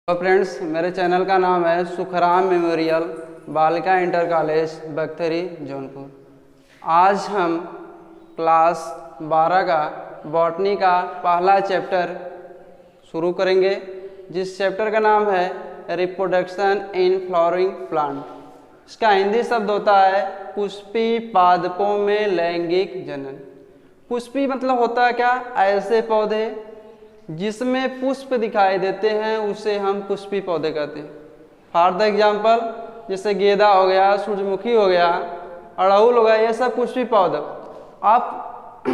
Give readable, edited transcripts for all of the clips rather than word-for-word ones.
तो फ्रेंड्स, मेरे चैनल का नाम है सुखराम मेमोरियल बालिका इंटर कॉलेज बख्तरी जौनपुर। आज हम क्लास 12 का बॉटनी का पहला चैप्टर शुरू करेंगे, जिस चैप्टर का नाम है रिप्रोडक्शन इन फ्लावरिंग प्लांट। इसका हिंदी शब्द होता है पुष्पी पादपों में लैंगिक जनन। पुष्पी मतलब होता है क्या? ऐसे पौधे जिसमें पुष्प दिखाई देते हैं उसे हम पुष्पी पौधे कहते हैं। फॉर द एग्जाम्पल, जैसे गेंदा हो गया, सूरजमुखी हो गया, अड़हुल हो गया, ये सब पुष्पी पौधे। आप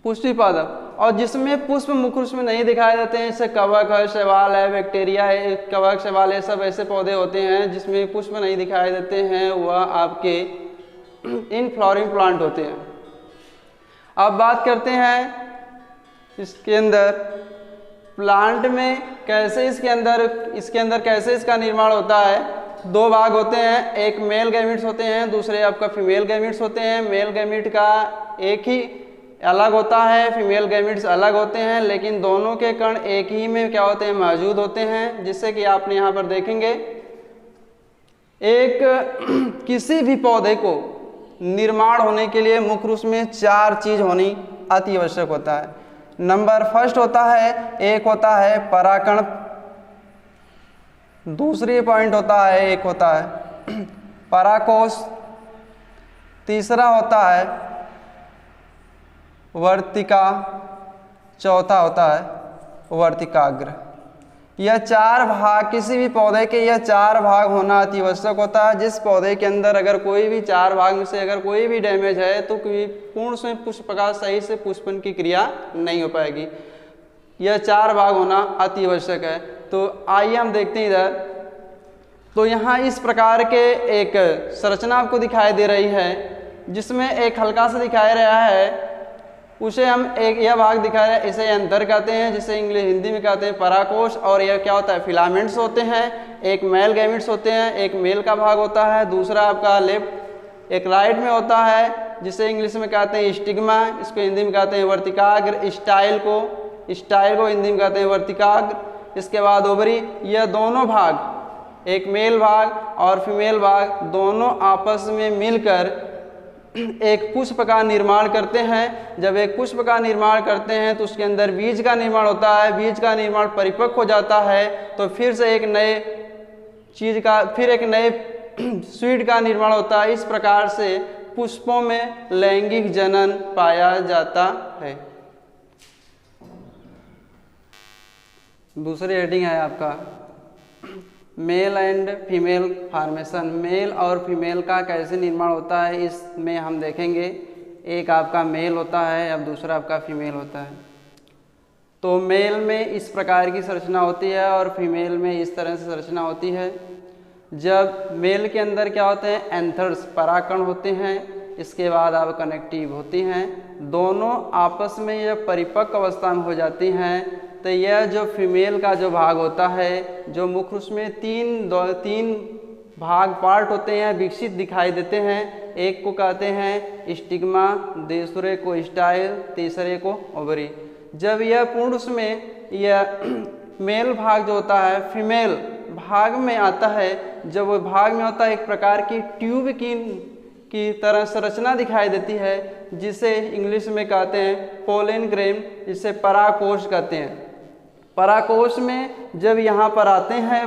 पुष्पी पौधे और जिसमें पुष्प मुख्य रूप में नहीं दिखाई देते हैं, जैसे कवक है, शैवाल है, बैक्टीरिया है, कवक शैवाल, ये सब ऐसे पौधे होते हैं जिसमें पुष्प नहीं दिखाई देते हैं, वह आपके इन फ्लावरिंग प्लांट होते हैं। अब बात करते हैं इसके अंदर प्लांट में कैसे इसके अंदर कैसे इसका निर्माण होता है। दो भाग होते हैं, एक मेल गैमीट्स होते हैं, दूसरे आपका फीमेल गैमीट्स होते हैं। मेल गैमीट का एक ही अलग होता है, फीमेल गैमीट्स अलग होते हैं, लेकिन दोनों के कण एक ही में क्या होते हैं, मौजूद होते हैं। जिससे कि आपने यहाँ पर देखेंगे, एक किसी भी पौधे को निर्माण होने के लिए मुख्य रूप में 4 चीज होनी अति आवश्यक होता है। नंबर फर्स्ट होता है, एक होता है परागकण, दूसरी पॉइंट होता है एक होता है परागकोश, तीसरा होता है वर्तिका, चौथा होता है वर्तिकाग्र। यह 4 भाग, किसी भी पौधे के यह 4 भाग होना अति आवश्यक होता है। जिस पौधे के अंदर अगर कोई भी 4 भाग में से अगर कोई भी डैमेज है तो पूर्ण में पुष्प प्रकाश सही से पुष्पन की क्रिया नहीं हो पाएगी। यह 4 भाग होना अति आवश्यक है। तो आइए हम देखते हैं इधर। तो यहाँ इस प्रकार के एक संरचना आपको दिखाई दे रही है, जिसमें एक हल्का सा दिखाया रहा है, उसे हम एक यह भाग दिखा रहे हैं, इसे अंतर कहते हैं, जिसे हिंदी में कहते हैं परागकोश। और यह क्या होता है, फिलामेंट्स होते हैं। एक मेल गैमीट्स होते हैं, एक मेल का भाग होता है, दूसरा आपका लेफ्ट एक राइट में होता है, जिसे इंग्लिश में कहते हैं स्टिग्मा, इसको हिंदी में कहते हैं वर्तिकाग्र। स्टाइल को हिंदी में कहते हैं वर्तिकाग्र। इसके बाद ओवरी। यह दोनों भाग, एक मेल भाग और फीमेल भाग, दोनों आपस में मिलकर एक पुष्प का निर्माण करते हैं। जब एक पुष्प का निर्माण करते हैं तो उसके अंदर बीज का निर्माण होता है। बीज का निर्माण परिपक्व हो जाता है तो फिर से एक नए सीड का निर्माण होता है। इस प्रकार से पुष्पों में लैंगिक जनन पाया जाता है। दूसरी हेडिंग है आपका male and female formation. Male और फीमेल का कैसे निर्माण होता है, इसमें हम देखेंगे। एक आपका मेल होता है, अब दूसरा आपका फीमेल होता है। तो मेल में इस प्रकार की संरचना होती है और फीमेल में इस तरह से संरचना होती है। जब मेल के अंदर क्या होते हैं, एंथर्स परागकण होते हैं, इसके बाद आप कनेक्टिव होती हैं, दोनों आपस में यह परिपक्व अवस्था में हो जाती हैं। तो यह जो फीमेल का जो भाग होता है, जो मुख्य रूप में तीन भाग पार्ट होते हैं, विकसित दिखाई देते हैं। एक को कहते हैं स्टिग्मा, दूसरे को स्टाइल, तीसरे को ओवरी। जब यह पूर्ण रूप में यह मेल भाग जो होता है फीमेल भाग में आता है, जब वो भाग में होता है एक प्रकार की ट्यूब की तरह संरचना दिखाई देती है, जिसे इंग्लिश में कहते हैं पोलन ग्रेन, जिसे परागकोश कहते हैं। परागकोश में जब यहाँ पर आते हैं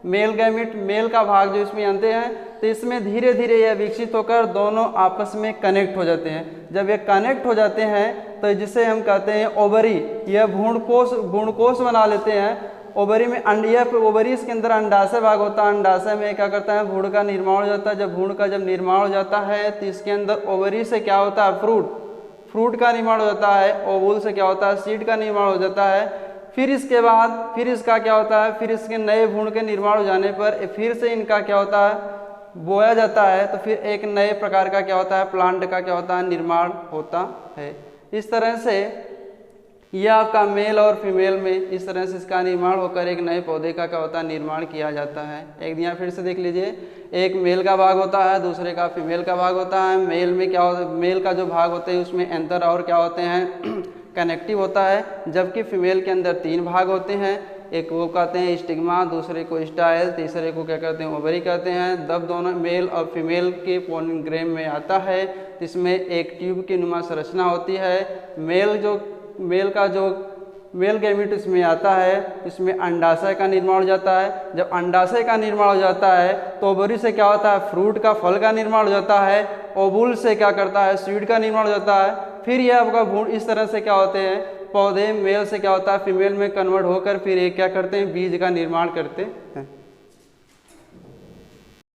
मेल गैमीट, मेल का भाग जो इसमें आते हैं, तो इसमें धीरे धीरे यह विकसित होकर दोनों आपस में कनेक्ट हो जाते हैं। जब ये कनेक्ट हो जाते हैं तो जिसे हम कहते हैं ओवरी, यह भ्रूणकोश बना लेते हैं। ओवरी में ओवरी के अंदर अंडाशय भाग होता है। अंडाशय में क्या करता है, भ्रूण का निर्माण हो जाता है। जब भ्रूण का निर्माण हो जाता है तो इसके अंदर ओवरी से क्या होता है, फ्रूट का निर्माण हो जाता है। ओवुल से क्या होता है, सीड का निर्माण हो जाता है। फिर इसके बाद फिर इसका क्या होता है, फिर इसके नए भ्रूण के निर्माण हो जाने पर फिर से इनका क्या होता है, बोया जाता है। तो फिर एक नए प्रकार का क्या होता है, प्लांट का क्या होता है, निर्माण होता है। इस तरह से यह आपका मेल और फीमेल में इस तरह से इसका निर्माण होकर एक नए पौधे का क्या होता है, निर्माण किया जाता है। एक यहाँ फिर से देख लीजिए, एक मेल का भाग होता है, दूसरे का फीमेल का भाग होता है। मेल में क्या होता है, मेल का जो भाग होते हैं उसमें एंथर और क्या होते हैं, कनेक्टिव होता है, जबकि फीमेल के अंदर 3 भाग होते हैं। एक वो कहते हैं स्टिग्मा, दूसरे को स्टाइल, तीसरे को क्या कहते हैं ओवरी कहते हैं। जब दोनों मेल और फीमेल के पॉलिनेग्रेम में आता है इसमें एक ट्यूब की नुमा संरचना होती है। मेल गैमीट इसमें आता है, इसमें अंडाशय का निर्माण हो जाता है। जब अंडाशय का निर्माण हो जाता है तो ओवरी से क्या होता है, फ्रूट का फल का निर्माण हो जाता है। ओवुल से क्या करता है, सीड का निर्माण हो जाता है। फिर यह आपका भ्रूण इस तरह से क्या होते हैं, पौधे मेल से क्या होता है फीमेल में कन्वर्ट होकर फिर एक क्या करते हैं, बीज का निर्माण करते हैं।